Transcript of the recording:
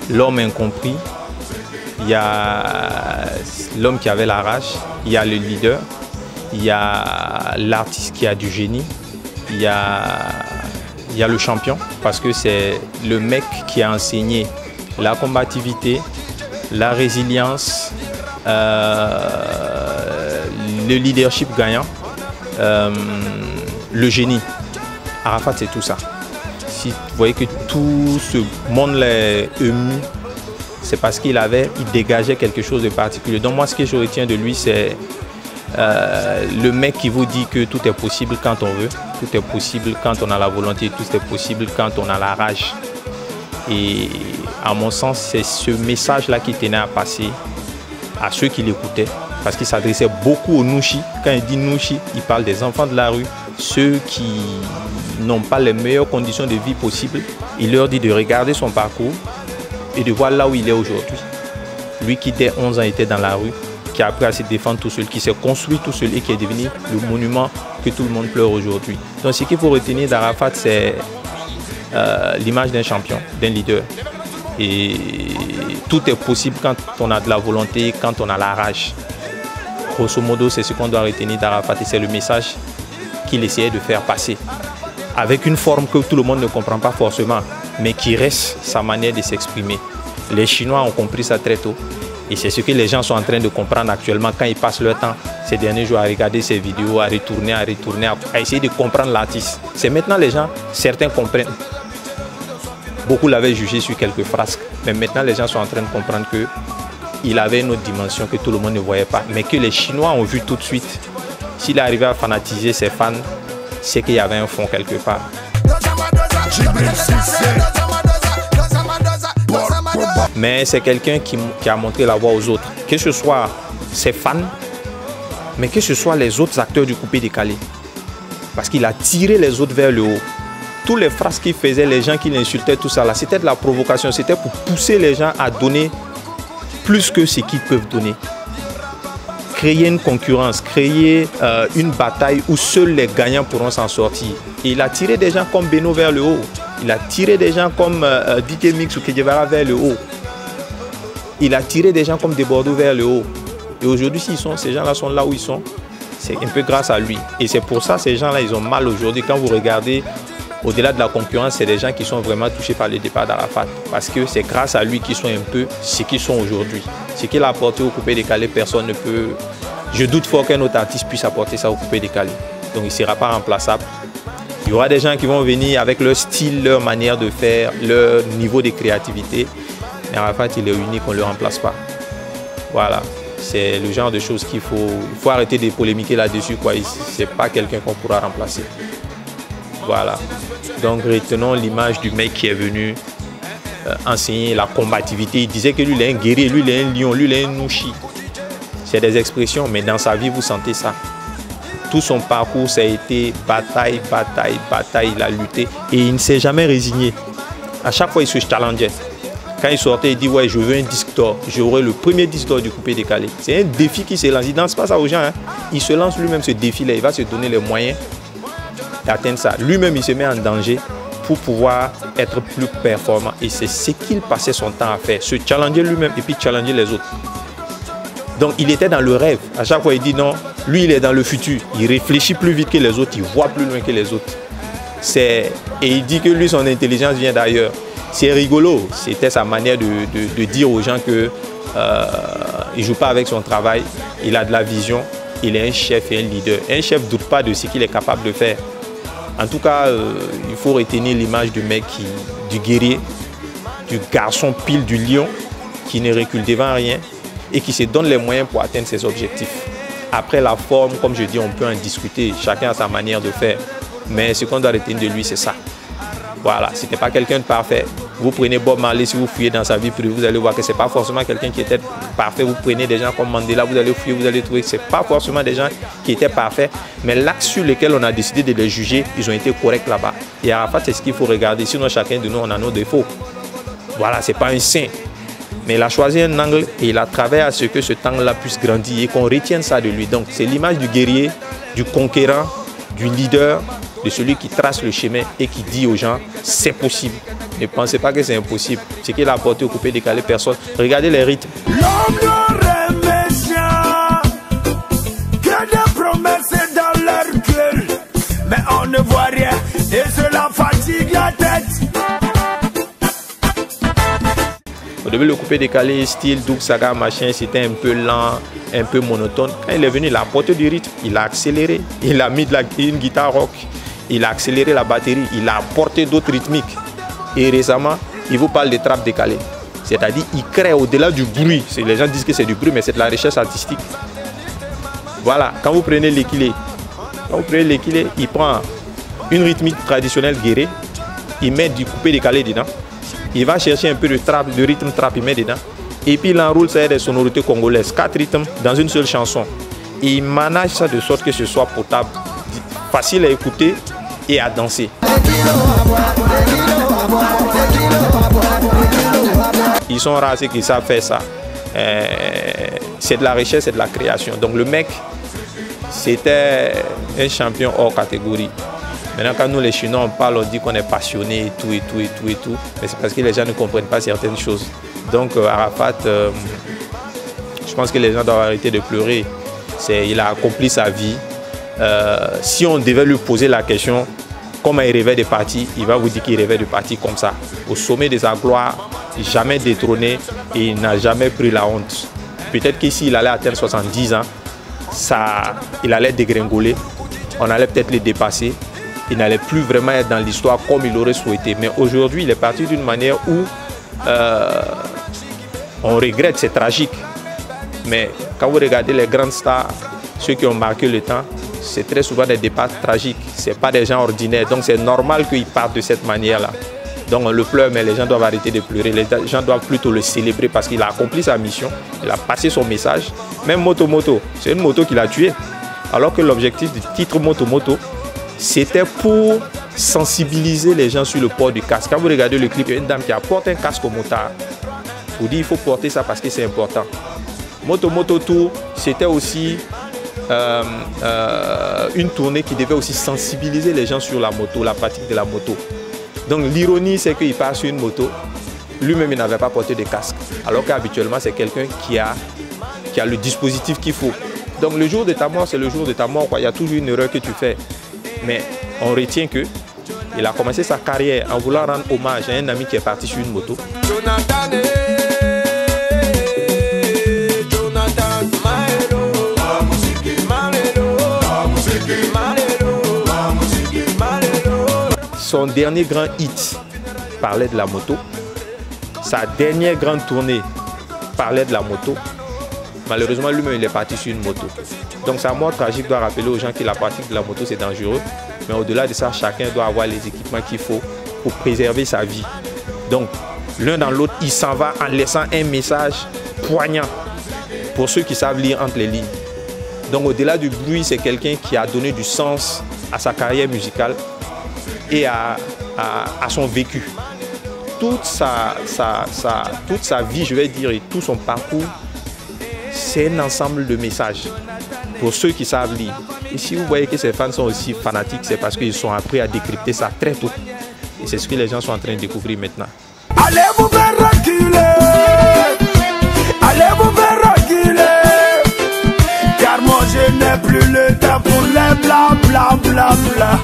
l'homme incompris, il y a l'homme qui avait la rage, il y a le leader, il y a l'artiste qui a du génie, il y a le champion, parce que c'est le mec qui a enseigné la combativité, la résilience, le leadership gagnant, le génie. Arafat, c'est tout ça. Si vous voyez que tout ce monde-là est ému, c'est parce qu'il dégageait quelque chose de particulier. Donc moi, ce que je retiens de lui, c'est le mec qui vous dit que tout est possible quand on veut, tout est possible quand on a la volonté, tout est possible quand on a la rage. Et à mon sens, c'est ce message-là qui tenait à passer à ceux qui l'écoutaient, parce qu'il s'adressait beaucoup aux Nouchi. Quand il dit Nouchi, il parle des enfants de la rue, ceux qui n'ont pas les meilleures conditions de vie possibles. Il leur dit de regarder son parcours et de voir là où il est aujourd'hui. Lui qui dès 11 ans était dans la rue, qui a appris à se défendre tout seul, qui s'est construit tout seul et qui est devenu le monument que tout le monde pleure aujourd'hui. Donc ce qu'il faut retenir d'Arafat, c'est l'image d'un champion, d'un leader. Et tout est possible quand on a de la volonté, quand on a la rage. Grosso modo, c'est ce qu'on doit retenir d'Arafat et c'est le message qu'il essayait de faire passer. Avec une forme que tout le monde ne comprend pas forcément, mais qui reste sa manière de s'exprimer. Les Chinois ont compris ça très tôt. Et c'est ce que les gens sont en train de comprendre actuellement quand ils passent leur temps ces derniers jours à regarder ces vidéos, à retourner, à essayer de comprendre l'artiste. C'est maintenant les gens, certains comprennent. Beaucoup l'avaient jugé sur quelques frasques, mais maintenant les gens sont en train de comprendre qu'il avait une autre dimension que tout le monde ne voyait pas, mais que les Chinois ont vu tout de suite. S'il arrivait à fanatiser ses fans, c'est qu'il y avait un fond quelque part. Mais c'est quelqu'un qui a montré la voie aux autres, que ce soit ses fans, mais que ce soit les autres acteurs du coupé décalé. Parce qu'il a tiré les autres vers le haut. Tous les phrases qu'il faisait, les gens qui l'insultaient, tout ça là, c'était de la provocation, c'était pour pousser les gens à donner plus que ce qu'ils peuvent donner. Créer une concurrence, créer une bataille où seuls les gagnants pourront s'en sortir. Et il a tiré des gens comme Beno vers le haut. Il a tiré des gens comme DJ Mix ou Kedjevara vers le haut. Il a tiré des gens comme Desbordeaux vers le haut. Et aujourd'hui, ces gens-là sont là où ils sont, c'est un peu grâce à lui. Et c'est pour ça que ces gens-là, ils ont mal aujourd'hui. Quand vous regardez, au-delà de la concurrence, c'est des gens qui sont vraiment touchés par le départ d'Arafat. Parce que c'est grâce à lui qu'ils sont un peu ce qu'ils sont aujourd'hui. Ce qu'il a apporté au coupé décalé, personne ne peut... Je doute fort qu'un autre artiste puisse apporter ça au coupé décalé. Donc il ne sera pas remplaçable. Il y aura des gens qui vont venir avec leur style, leur manière de faire, leur niveau de créativité. Mais Arafat, il est unique, on ne le remplace pas. Voilà. C'est le genre de choses qu'il faut arrêter de polémiquer là-dessus. Ce n'est pas quelqu'un qu'on pourra remplacer. Voilà. Donc retenons l'image du mec qui est venu enseigner la combativité. Il disait que lui, il est un guerrier, lui, il est un lion, lui, il est un nouchi. C'est des expressions, mais dans sa vie, vous sentez ça. Tout son parcours, ça a été bataille, bataille, bataille. Il a lutté et il ne s'est jamais résigné. À chaque fois, il se challengeait. Quand il sortait, il dit ouais, je veux un disque d'or. J'aurai le premier disque d'or du coupé décalé. C'est un défi qui se lance. Il ne lance pas ça aux gens. Hein. Il se lance lui-même ce défi-là. Il va se donner les moyens d'atteindre ça. Lui-même, il se met en danger pour pouvoir être plus performant. Et c'est ce qu'il passait son temps à faire. Se challenger lui-même et puis challenger les autres. Donc, il était dans le rêve. À chaque fois, il dit non. Lui, il est dans le futur. Il réfléchit plus vite que les autres. Il voit plus loin que les autres. Et il dit que lui, son intelligence vient d'ailleurs. C'est rigolo. C'était sa manière de dire aux gens qu'il ne joue pas avec son travail. Il a de la vision. Il est un chef et un leader. Un chef ne doute pas de ce qu'il est capable de faire. En tout cas, il faut retenir l'image du mec, du guerrier, du garçon pile, du lion, qui ne recule devant rien et qui se donne les moyens pour atteindre ses objectifs. Après la forme, comme je dis, on peut en discuter. Chacun a sa manière de faire. Mais ce qu'on doit retenir de lui, c'est ça. Voilà, ce n'était pas quelqu'un de parfait. Vous prenez Bob Marley, si vous fouillez dans sa vie privée, vous allez voir que ce n'est pas forcément quelqu'un qui était parfait. Vous prenez des gens comme Mandela, vous allez fouiller, vous allez trouver que ce n'est pas forcément des gens qui étaient parfaits. Mais l'axe sur lequel on a décidé de les juger, ils ont été corrects là-bas. Et Arafat, c'est ce qu'il faut regarder. Sinon, chacun de nous, on a nos défauts. Voilà, ce n'est pas un saint. Mais il a choisi un angle et il a travaillé à ce que ce angle-là puisse grandir et qu'on retienne ça de lui. Donc, c'est l'image du guerrier, du conquérant, du leader, de celui qui trace le chemin et qui dit aux gens, c'est possible. Ne pensez pas que c'est impossible. Ce qu'il a apporté au coupé décalé, personne. Regardez les rythmes. L'homme est méchant, que des promesses dans leur cœur, mais on ne voit rien et cela fatigue la tête. Au début, le coupé décalé, style Doug Saga, machin, c'était un peu lent, un peu monotone. Quand il est venu, il a apporté du rythme, il a accéléré, il a mis une guitare rock, il a accéléré la batterie, il a apporté d'autres rythmiques. Et récemment, il vous parle de trap décalé. C'est-à-dire, il crée au-delà du bruit. Les gens disent que c'est du bruit, mais c'est de la recherche artistique. Voilà, quand vous prenez l'équilé, il prend une rythmique traditionnelle guérée, il met du coupé décalé dedans. Il va chercher un peu de trap, de rythme trap, il met dedans. Et puis il enroule ça des sonorités congolaises, 4 rythmes dans une seule chanson. Et il manage ça de sorte que ce soit potable, facile à écouter et à danser. Ils sont rares ceux qui savent faire ça. C'est de la recherche, c'est de la création. Donc le mec, c'était un champion hors catégorie. Maintenant, quand nous les Chinois, on parle, on dit qu'on est passionné et tout, et tout, et tout, et tout. Mais c'est parce que les gens ne comprennent pas certaines choses. Donc Arafat, je pense que les gens doivent arrêter de pleurer. Il a accompli sa vie. Si on devait lui poser la question, comment il rêvait de partir, il va vous dire qu'il rêvait de partir comme ça. Au sommet de sa gloire, jamais détrôné et il n'a jamais pris la honte. Peut-être qu'ici, il allait atteindre 70 ans, il allait dégringoler, on allait peut-être le dépasser. Il n'allait plus vraiment être dans l'histoire comme il aurait souhaité. Mais aujourd'hui, il est parti d'une manière où on regrette, c'est tragique. Mais quand vous regardez les grandes stars, ceux qui ont marqué le temps, c'est très souvent des départs tragiques. Ce n'est pas des gens ordinaires. Donc c'est normal qu'ils partent de cette manière-là. Donc on le pleure, mais les gens doivent arrêter de pleurer. Les gens doivent plutôt le célébrer parce qu'il a accompli sa mission. Il a passé son message. Même Moto Moto, c'est une moto qu'il a tuée. Alors que l'objectif du titre Moto Moto, c'était pour sensibiliser les gens sur le port du casque. Quand vous regardez le clip, il y a une dame qui apporte un casque au motard. Vous dit il faut porter ça parce que c'est important. Moto Moto Tour, c'était aussi une tournée qui devait aussi sensibiliser les gens sur la moto, la pratique de la moto. Donc l'ironie, c'est qu'il part sur une moto, lui-même il n'avait pas porté de casque. Alors qu'habituellement, c'est quelqu'un qui a le dispositif qu'il faut. Donc le jour de ta mort, c'est le jour de ta mort, quoi. Il y a toujours une erreur que tu fais. Mais on retient qu'il a commencé sa carrière en voulant rendre hommage à un ami qui est parti sur une moto. Son dernier grand hit parlait de la moto. Sa dernière grande tournée parlait de la moto. Malheureusement, lui-même, il est parti sur une moto. Donc sa mort tragique doit rappeler aux gens que la pratique de la moto, c'est dangereux. Mais au-delà de ça, chacun doit avoir les équipements qu'il faut pour préserver sa vie. Donc, l'un dans l'autre, il s'en va en laissant un message poignant pour ceux qui savent lire entre les lignes. Donc, au-delà du bruit, c'est quelqu'un qui a donné du sens à sa carrière musicale et à son vécu. Toute sa vie, je vais dire, et tout son parcours, c'est un ensemble de messages pour ceux qui savent lire. Et si vous voyez que ces fans sont aussi fanatiques, c'est parce qu'ils sont appris à décrypter ça très tôt. Et c'est ce que les gens sont en train de découvrir maintenant. Allez vous faire reculer, allez vous faire reculer, car moi je n'ai plus le temps pour les bla bla bla bla.